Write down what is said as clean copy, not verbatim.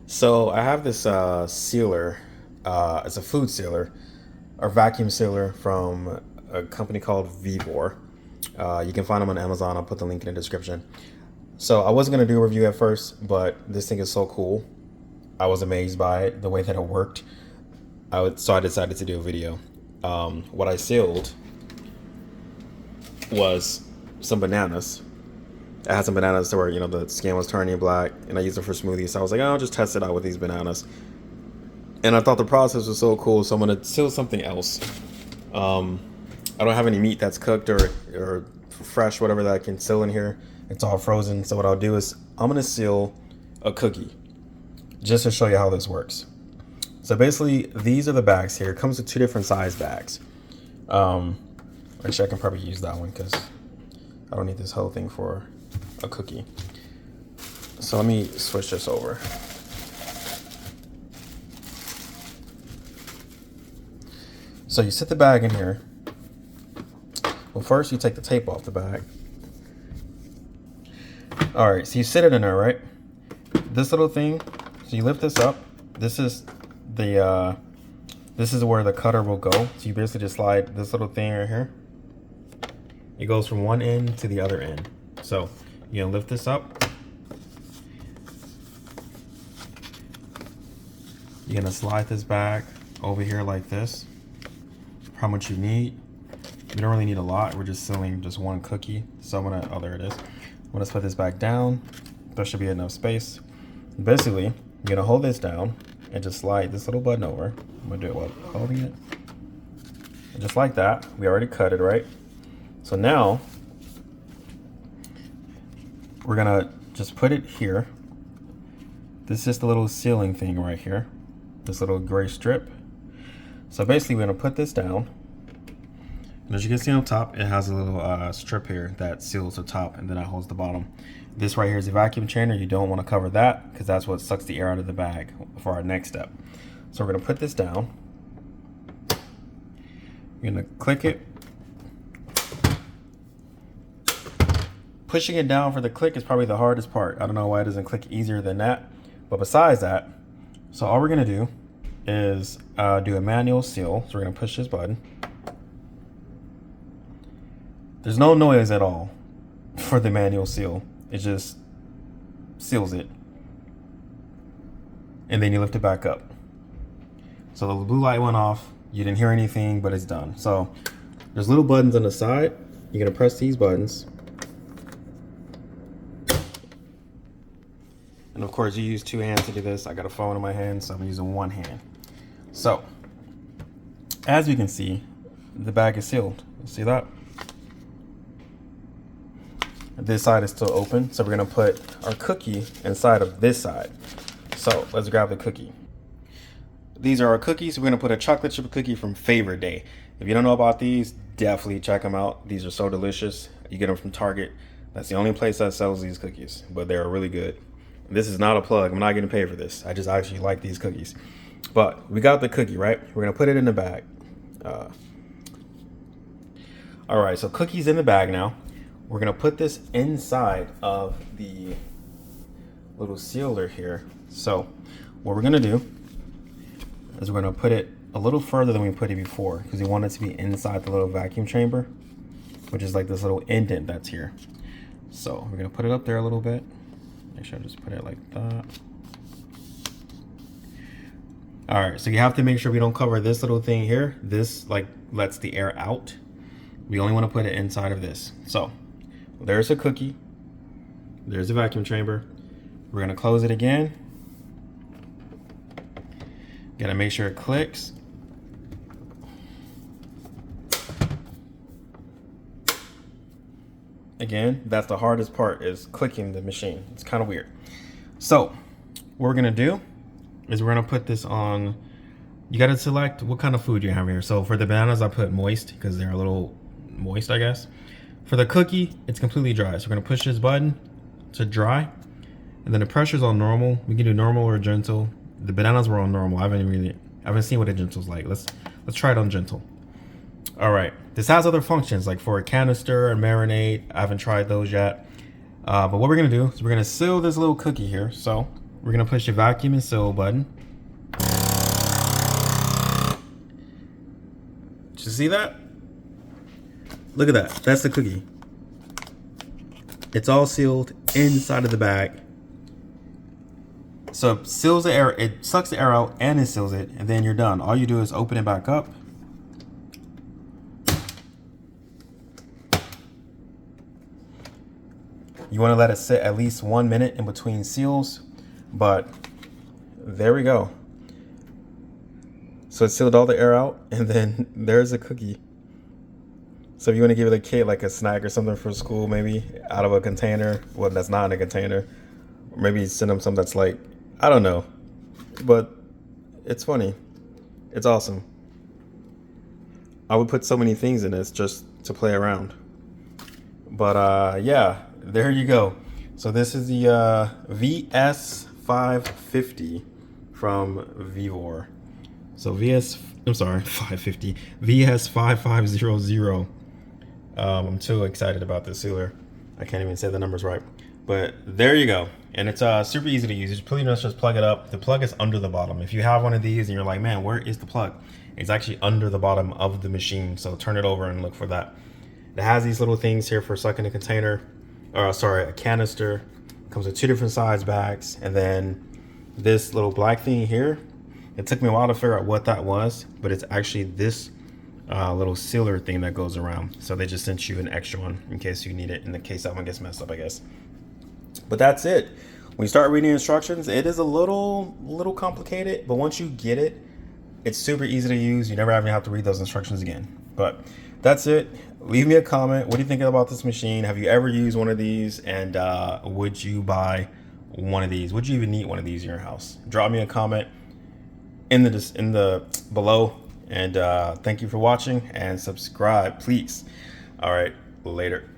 So I have this sealer. It's a food sealer or vacuum sealer from a company called Vivor. You can find them on Amazon. I'll put the link in the description. So I wasn't gonna do a review at first, but this thing is so cool. I was amazed by it, the way that it worked. So I decided to do a video. What I sealed was some bananas. I had some bananas to where the skin was turning black, and I used them for smoothies. So I was like, oh, I'll just test it out with these bananas. And I thought the process was so cool, so I'm gonna seal something else. Um, I don't have any meat that's cooked or fresh, whatever that I can seal in here. It's all frozen. So what I'll do is I'm gonna seal a cookie just to show you how this works. So basically, these are the bags here. It comes with two different size bags. Um, Actually, I can probably use that one because I don't need this whole thing for a cookie. So let me switch this over. So you sit the bag in here. Well, first you take the tape off the bag. All right, so you sit it in there, right? This little thing, so you lift this up. This is the this is where the cutter will go. So you basically just slide this little thing right here. It goes from one end to the other end. So you're gonna lift this up. You're gonna slide this back over here like this. How much you need. You don't really need a lot. We're just sealing just one cookie. So I'm gonna, oh, there it is. I'm gonna put this back down. There should be enough space. Basically, you're gonna hold this down and just slide this little button over. I'm gonna do it while holding it. And just like that. We already cut it, right? So now we're gonna just put it here. This is just a little sealing thing right here. This little gray strip. So basically we're gonna put this down. And as you can see on top, it has a little strip here that seals the top and then that holds the bottom. This right here is a vacuum chamber. You don't wanna cover that because that's what sucks the air out of the bag for our next step. So we're gonna put this down. We're gonna click it. Pushing it down for the click is probably the hardest part. I don't know why it doesn't click easier than that. But besides that, so all we're gonna do is do a manual seal. So we're gonna push this button. There's no noise at all for the manual seal. It just seals it. And then you lift it back up. So the blue light went off. You didn't hear anything, but it's done. So there's little buttons on the side. You're gonna press these buttons. And of course you use two hands to do this. I got a phone in my hand, so I'm using one hand. So, as you can see, the bag is sealed. See that? This side is still open, so we're gonna put our cookie inside of this side. So let's grab the cookie. These are our cookies. We're gonna put a chocolate chip cookie from Favorite Day. If you don't know about these, definitely check them out. These are so delicious. You get them from Target. That's the only place that sells these cookies, but they're really good. This is not a plug. I'm not getting paid for this. I just actually like these cookies. But we got the cookie, right? We're gonna put it in the bag. All right, so cookie's in the bag now. We're gonna put this inside of the little sealer here. So what we're gonna do is we're gonna put it a little further than we put it before because we want it to be inside the little vacuum chamber, which is like this little indent that's here. So we're gonna put it up there a little bit. Make sure I just put it like that. All right, so you have to make sure we don't cover this little thing here. This like lets the air out. We only want to put it inside of this. So there's a cookie. There's a vacuum chamber. We're gonna close it again. Gotta make sure it clicks. Again, that's the hardest part, is clicking the machine. It's kind of weird. So what we're gonna do is we're gonna put this on. You gotta select what kind of food you have here. So for the bananas, I put moist because they're a little moist, I guess. For the cookie, it's completely dry. So we're gonna push this button to dry. And then the pressure's on normal. We can do normal or gentle. The bananas were on normal. I haven't seen what a gentle's like. Let's try it on gentle. All right, this has other functions like for a canister and marinade. I haven't tried those yet. But what we're gonna do is we're gonna seal this little cookie here. So we're gonna push the vacuum and seal button. Did you see that? Look at that. That's the cookie. It's all sealed inside of the bag. So it seals the air, it sucks the air out and it seals it, and then you're done. All you do is open it back up. You want to let it sit at least 1 minute in between seals, but there we go. So it sealed all the air out, and then there's a cookie. So if you want to give a kid like a snack or something for school, maybe out of a container, well, that's not in a container, or maybe send them something that's like, I don't know, but it's funny. It's awesome. I would put so many things in this just to play around. But yeah, there you go. So this is the VS550 from Vevor. So VS550, VS5500. I'm too excited about this sealer. I can't even say the numbers right. But there you go. And it's super easy to use. You pretty much just plug it up. The plug is under the bottom. If you have one of these and you're like, man, where is the plug? It's actually under the bottom of the machine. So turn it over and look for that. It has these little things here for sucking a container, or sorry, a canister. It comes with 2 different size bags. And then this little black thing here, it took me a while to figure out what that was, but it's actually this little sealer thing that goes around. So they just sent you an extra one in case you need it, in the case that one gets messed up, I guess. But that's it. When you start reading instructions, it is a little complicated, but once you get it, it's super easy to use. You never even have to read those instructions again. But that's it. Leave me a comment. What do you think about this machine? Have you ever used one of these? And would you buy one of these? Would you even need one of these in your house? Drop me a comment in the below. And thank you for watching, and subscribe, please. All right, later.